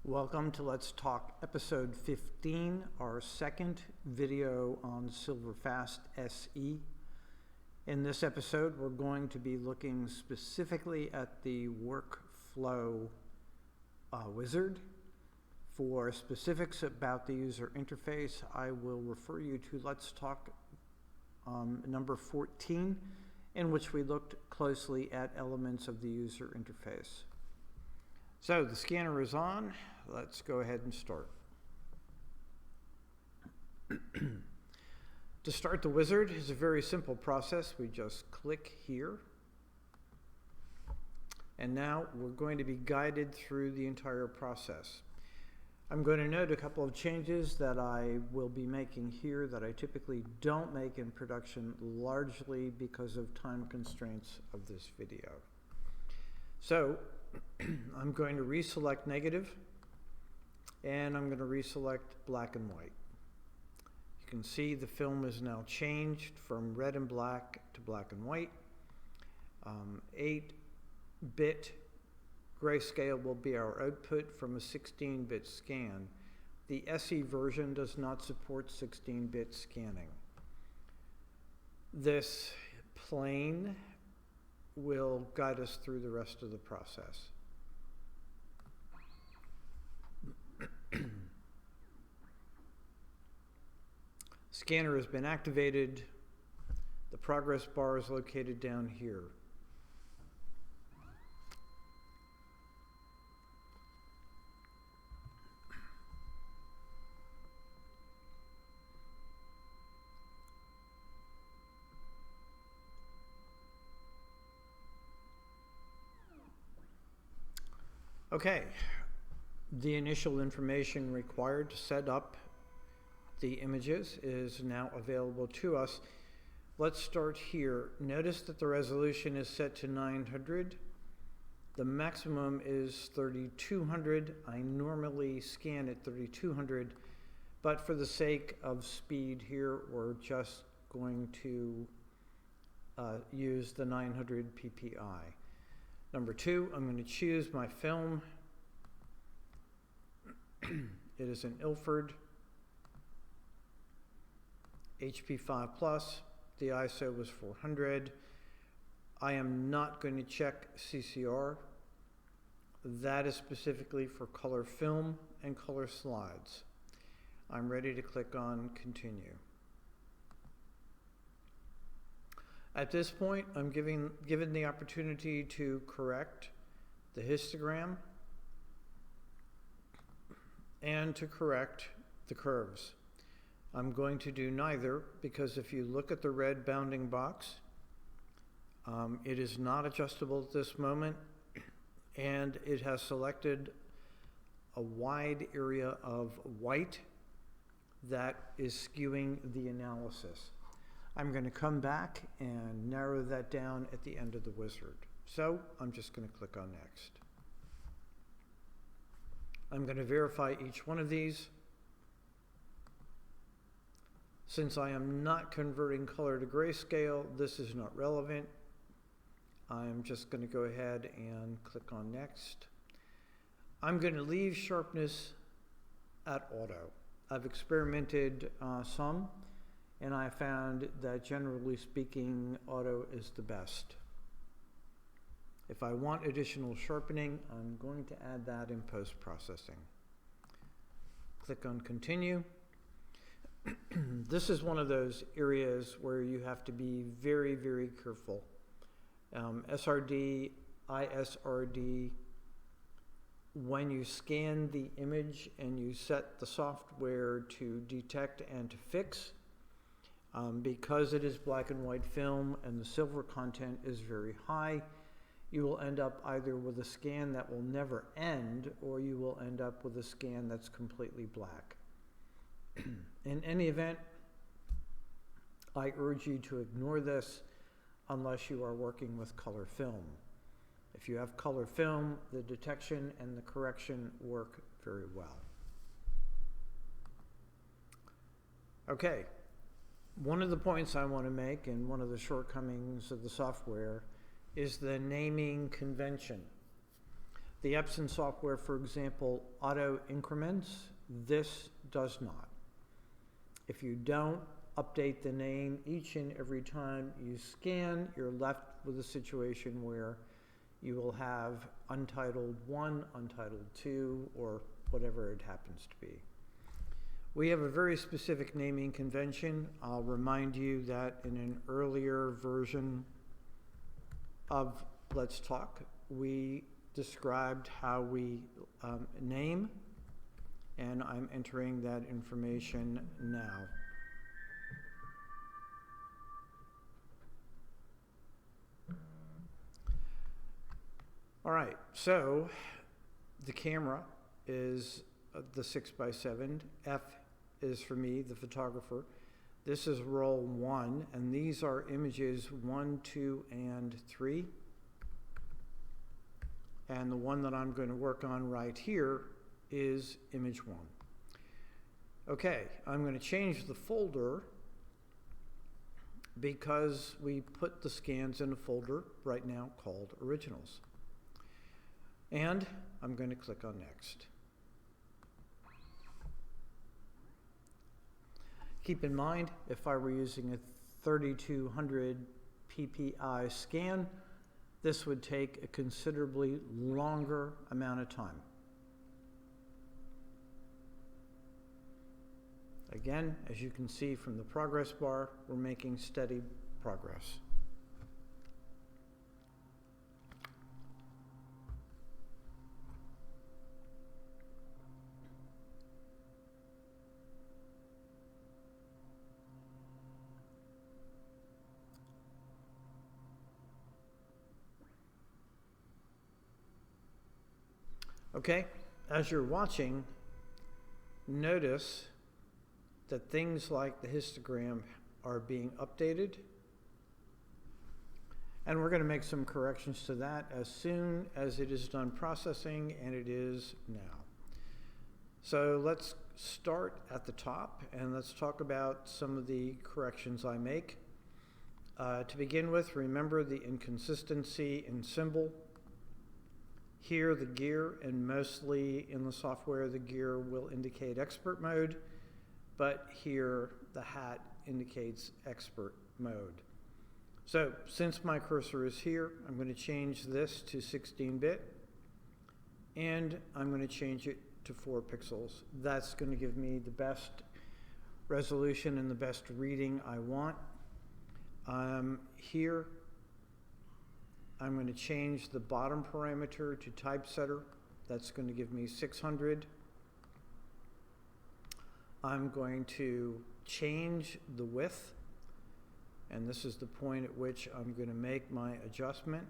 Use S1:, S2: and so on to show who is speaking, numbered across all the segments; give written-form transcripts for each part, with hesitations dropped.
S1: Welcome to Let's Talk episode 15, our second video on SilverFast SE. In this episode, we're going to be looking specifically at the workflow wizard. For specifics about the user interface, I will refer you to Let's Talk number 14, in which we looked closely at elements of the user interface. So the scanner is on. Let's go ahead and start. To start the wizard is a very simple process. We just click here. And now we're going to be guided through the entire process. I'm going to note a couple of changes that I will be making here that I typically don't make in production, largely because of time constraints of this video. So I'm going to reselect negative, and I'm going to reselect black and white. You can see the film is now changed from red and black to black and white. 8-bit grayscale will be our output from a 16-bit scan. The SE version does not support 16-bit scanning. This plane will guide us through the rest of the process. Scanner has been activated. The progress bar is located down here. Okay, the initial information required to set up the images is now available to us. Let's start here. Notice that the resolution is set to 900. The maximum is 3200. I normally scan at 3200, but for the sake of speed here, we're just going to use the 900 ppi. Number 2, I'm going to choose my film. It is an Ilford HP5+. The ISO was 400. I am not going to check CCR. That is specifically for color film and color slides. I'm ready to click on Continue. At this point, I'm given the opportunity to correct the histogram and to correct the curves. I'm going to do neither, because if you look at the red bounding box, it is not adjustable at this moment, and it has selected a wide area of white that is skewing the analysis. I'm going to come back and narrow that down at the end of the wizard. So I'm just going to click on Next. I'm going to verify each one of these. Since I am not converting color to grayscale, this is not relevant. I'm just going to go ahead and click on Next. I'm going to leave sharpness at auto. I've experimented some, and I found that generally speaking, auto is the best. If I want additional sharpening, I'm going to add that in post-processing. Click on Continue. This is one of those areas where you have to be very, very careful. SRD, ISRD, when you scan the image and you set the software to detect and to fix, because it is black and white film and the silver content is very high, you will end up either with a scan that will never end, or you will end up with a scan that's completely black. In any event, I urge you to ignore this unless you are working with color film. If you have color film, the detection and the correction work very well. Okay. One of the points I want to make, and one of the shortcomings of the software, is the naming convention. The Epson software, for example, auto increments. This does not. If you don't update the name each and every time you scan, you're left with a situation where you will have Untitled 1, Untitled 2, or whatever it happens to be. We have a very specific naming convention. I'll remind you that in an earlier version of Let's Talk, we described how we name, and I'm entering that information now. All right, so the camera is the 6x7. F is for me, the photographer. This is roll 1, and these are images 1, 2, and 3. And the one that I'm going to work on right here is image 1. Okay, I'm going to change the folder because we put the scans in a folder right now called Originals. And I'm going to click on Next. Keep in mind, if I were using a 3200 ppi scan, this would take a considerably longer amount of time. Again, as you can see from the progress bar, we're making steady progress. Okay, as you're watching, notice that things like the histogram are being updated, and we're going to make some corrections to that as soon as it is done processing, and it is now. So let's start at the top and let's talk about some of the corrections I make. To begin with, remember the inconsistency in symbol. Here the gear, and mostly in the software the gear will indicate expert mode, but here the hat indicates expert mode. So since my cursor is here, I'm going to change this to 16-bit, and I'm going to change it to 4 pixels. That's going to give me the best resolution and the best reading I want. Here I'm going to change the bottom parameter to typesetter. That's going to give me 600. I'm going to change the width, and this is the point at which I'm going to make my adjustment.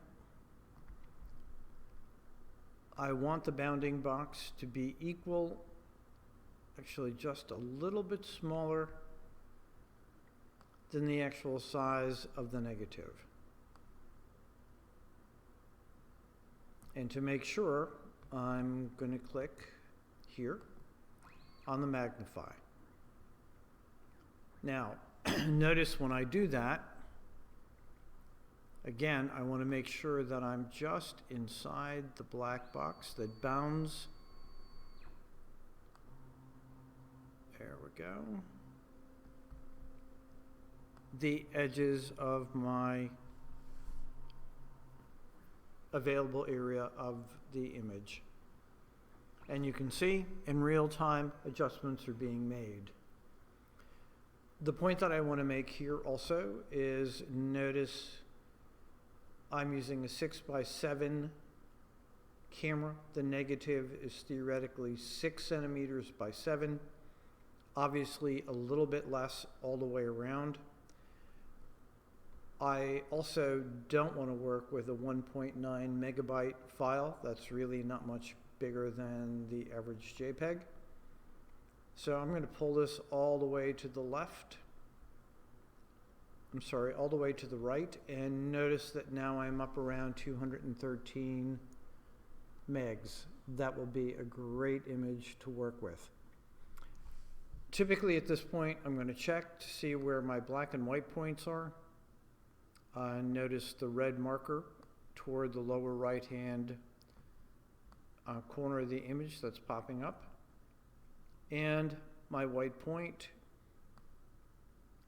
S1: I want the bounding box to be equal, actually just a little bit smaller than the actual size of the negative. And to make sure, I'm going to click here on the magnify. Now, notice when I do that, again, I want to make sure that I'm just inside the black box that bounds. There we go. The edges of my available area of the image. And you can see in real time adjustments are being made. The point that I want to make here also is notice I'm using a 6x7 camera. The negative is theoretically 6 centimeters by 7, obviously a little bit less all the way around. I also don't want to work with a 1.9 megabyte file. That's really not much bigger than the average JPEG. So I'm going to pull this all the way to the left. I'm sorry, all the way to the right, and notice that now I'm up around 213 megs. That will be a great image to work with. Typically at this point, I'm going to check to see where my black and white points are. Notice the red marker toward the lower right hand corner of the image that's popping up. And my white point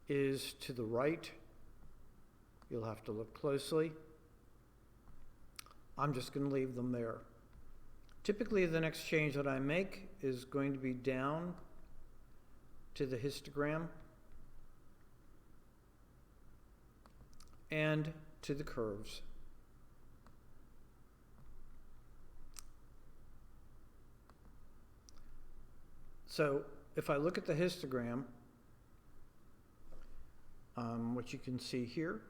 S1: is to the right. You'll have to look closely. I'm just going to leave them there. Typically, the next change that I make is going to be down to the histogram and to the curves. So if I look at the histogram, what you can see here,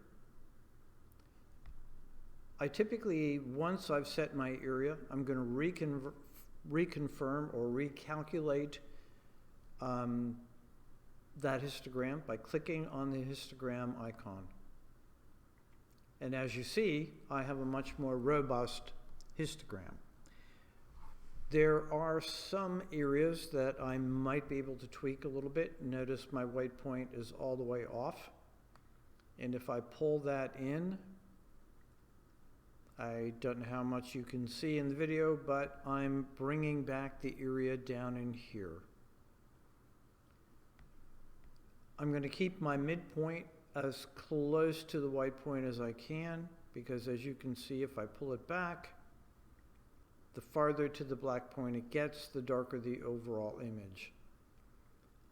S1: I typically, once I've set my area, I'm going to reconfirm or recalculate that histogram by clicking on the histogram icon. And as you see, I have a much more robust histogram. There are some areas that I might be able to tweak a little bit. Notice my white point is all the way off. And if I pull that in, I don't know how much you can see in the video, but I'm bringing back the area down in here. I'm going to keep my midpoint as close to the white point as I can, because as you can see, if I pull it back, the farther to the black point it gets, the darker the overall image.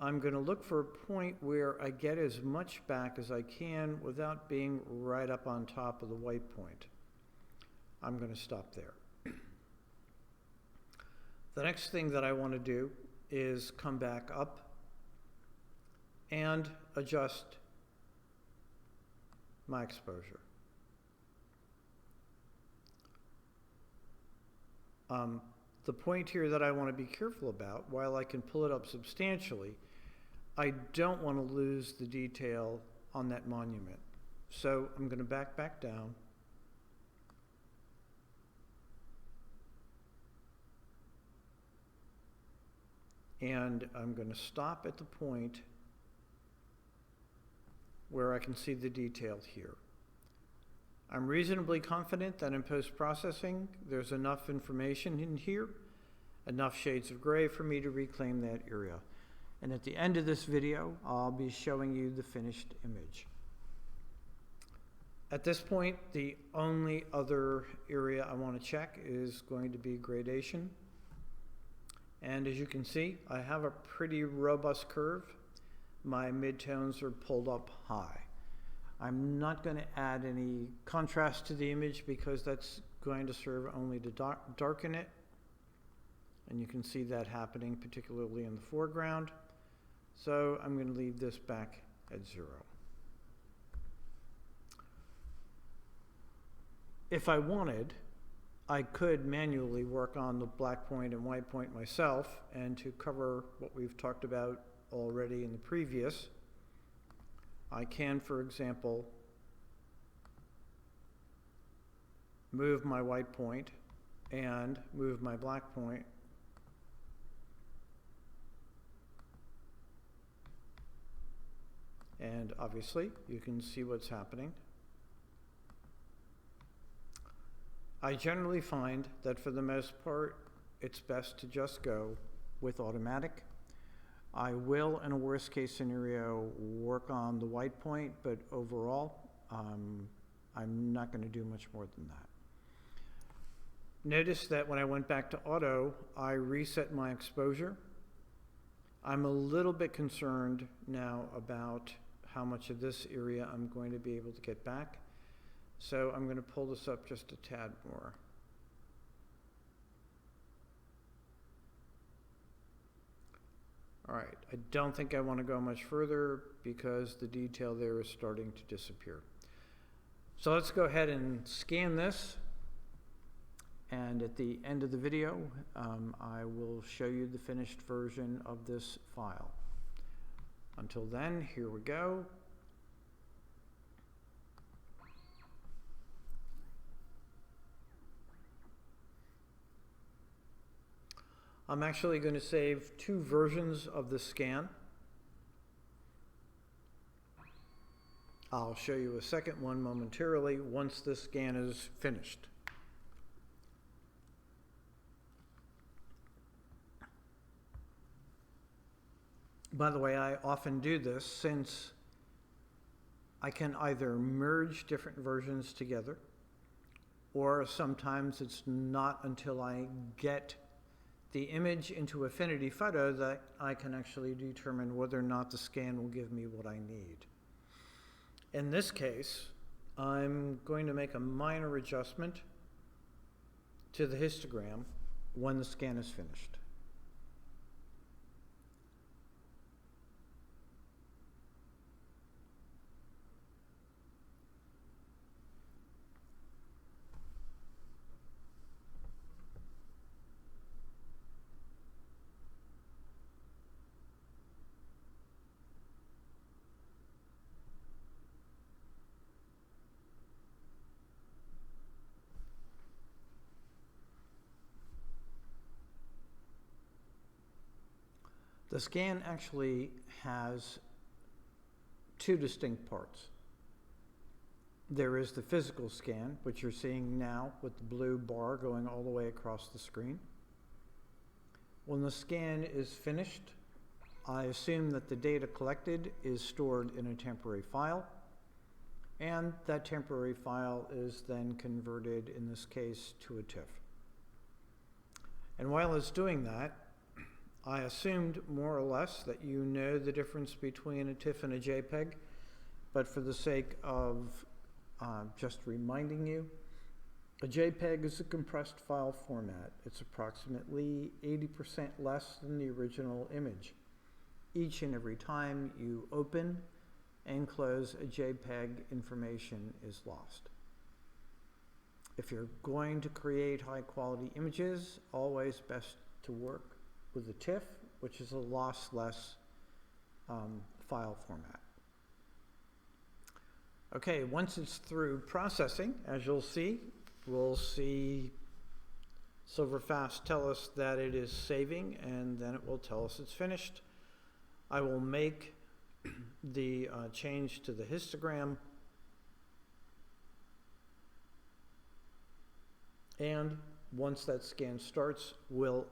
S1: I'm going to look for a point where I get as much back as I can without being right up on top of the white point. I'm going to stop there. The next thing that I want to do is come back up and adjust my exposure. The point here that I want to be careful about, while I can pull it up substantially, I don't want to lose the detail on that monument. So I'm going to back down. And I'm going to stop at the point where I can see the detail here. I'm reasonably confident that in post-processing, there's enough information in here, enough shades of gray for me to reclaim that area. And at the end of this video, I'll be showing you the finished image. At this point, the only other area I want to check is going to be gradation. And as you can see, I have a pretty robust curve. My midtones are pulled up high. I'm not going to add any contrast to the image because that's going to serve only to darken it. And you can see that happening particularly in the foreground. So I'm going to leave this back at 0. If I wanted, I could manually work on the black point and white point myself, and to cover what we've talked about already in the previous, I can, for example, move my white point and move my black point and obviously you can see what's happening. I generally find that for the most part it's best to just go with automatic. I will, in a worst case scenario, work on the white point, but overall, I'm not going to do much more than that. Notice that when I went back to auto, I reset my exposure. I'm a little bit concerned now about how much of this area I'm going to be able to get back. So I'm going to pull this up just a tad more. All right, I don't think I want to go much further because the detail there is starting to disappear. So let's go ahead and scan this. And at the end of the video, I will show you the finished version of this file. Until then, here we go. I'm actually going to save 2 versions of the scan. I'll show you a second one momentarily once the scan is finished. By the way, I often do this since I can either merge different versions together, or sometimes it's not until I get the image into Affinity Photo that I can actually determine whether or not the scan will give me what I need. In this case, I'm going to make a minor adjustment to the histogram when the scan is finished. The scan actually has two distinct parts. There is the physical scan, which you're seeing now with the blue bar going all the way across the screen. When the scan is finished, I assume that the data collected is stored in a temporary file, and that temporary file is then converted, in this case, to a TIFF. And while it's doing that, I assumed more or less that you know the difference between a TIFF and a JPEG, but for the sake of just reminding you, a JPEG is a compressed file format. It's approximately 80% less than the original image. Each and every time you open and close a JPEG, information is lost. If you're going to create high quality images, always best to work with a TIFF, which is a lossless file format. Okay, once it's through processing, as you'll see, we'll see SilverFast tell us that it is saving, and then it will tell us it's finished. I will make the change to the histogram, and once that scan starts, we'll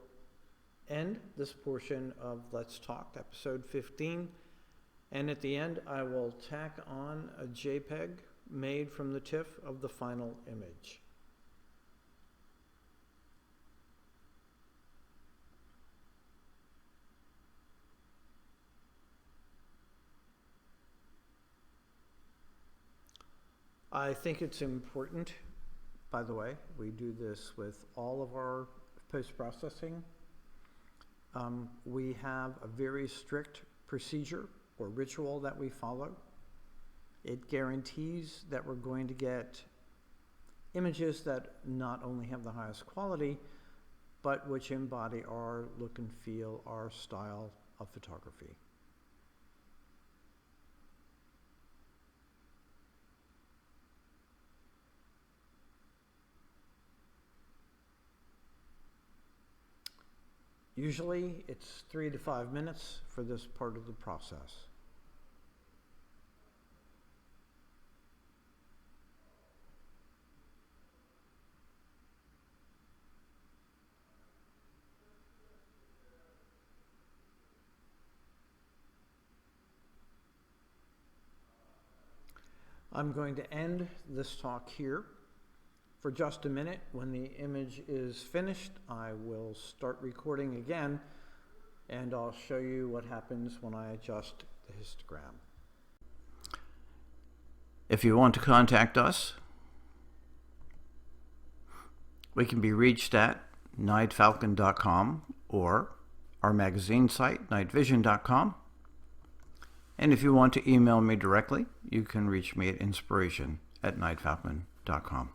S1: end this portion of Let's Talk, episode 15. And at the end, I will tack on a JPEG made from the TIFF of the final image. I think it's important, by the way, we do this with all of our post-processing. We have a very strict procedure or ritual that we follow. It guarantees that we're going to get images that not only have the highest quality, but which embody our look and feel, our style of photography. Usually it's 3 to 5 minutes for this part of the process. I'm going to end this talk here. For just a minute. When the image is finished, I will start recording again, and I'll show you what happens when I adjust the histogram. If you want to contact us, we can be reached at NyghtFalcon.com or our magazine site, nightvision.com. And if you want to email me directly, you can reach me at inspiration@NyghtFalcon.com.